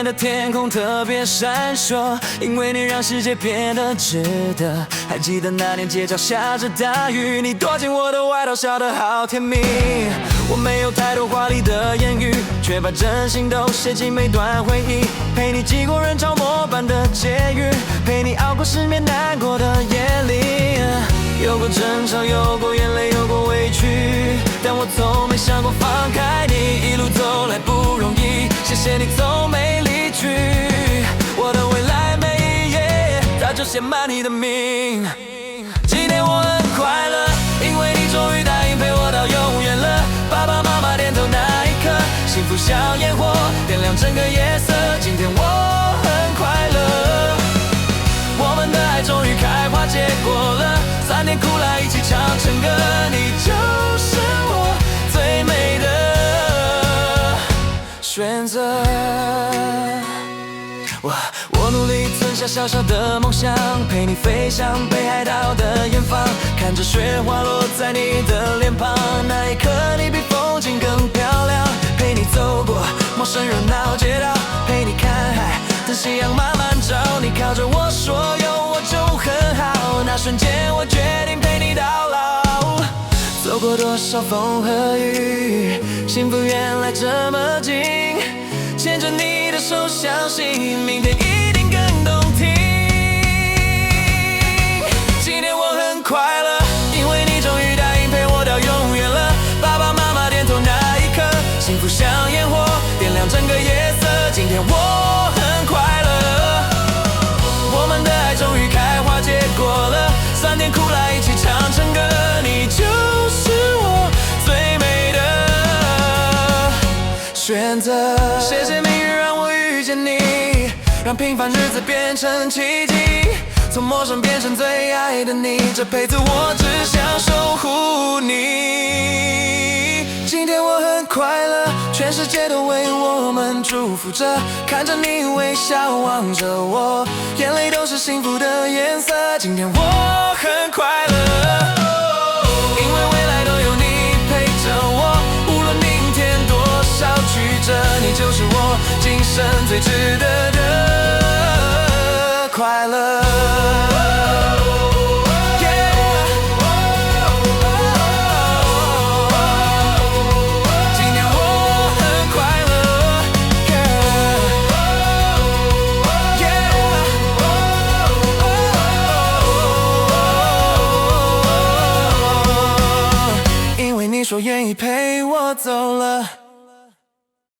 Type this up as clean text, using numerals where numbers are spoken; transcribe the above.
天的天空特别闪烁，因为你让世界变得值得。还记得那年街角下着大雨，你躲进我的外套，笑得好甜蜜。我没有太多华丽的言语，却把真心都写进每段回忆。陪你挤过人潮末班的捷运，陪你熬过失眠难过的夜里。有过争吵，有过眼泪，有过委屈，但我从没想过放开你。一路走来不容易，谢谢你从没离去。我的未来每一页，早就写满你的名。今天我很快乐，因为你终于答应陪我到永远了。爸爸妈妈点头那一刻，幸福像烟火，点亮整个夜色。今天我很快乐，我们的爱终于开花结果了。3年苦辣一起唱成歌，你就是我最美的选择。我努力存下小小的梦想，陪你飞向北海道的远方，看着雪花落在你的脸庞，那一刻你比风景更漂亮。陪你走过陌生热闹街道，陪你看海，等夕阳慢慢照。你靠着我说有我就很好，那瞬间我决定陪你到老。走过多少风和雨，幸福原来这么近，牵着你的手，相信明天一定更动听。今天我很快乐，因为你终于答应陪我到永远了。爸爸妈妈点头那一刻，幸福像烟火，点亮整个夜色。今天我很快乐，我们的爱终于开花结果了。3年苦辣一起唱成歌，你就是我最美的选择。谢谢命运让我遇见你，让平凡日子变成奇迹，从陌生变成最爱的你，这辈子我只想守护你。今天我很快乐，全世界都为我们祝福着，看着你微笑望着我，眼泪都是幸福的颜色。今天我很快乐，因为未来都有你陪着我，无论明天多少曲折，你就是我今生最值得的快乐。你说愿意陪我走了。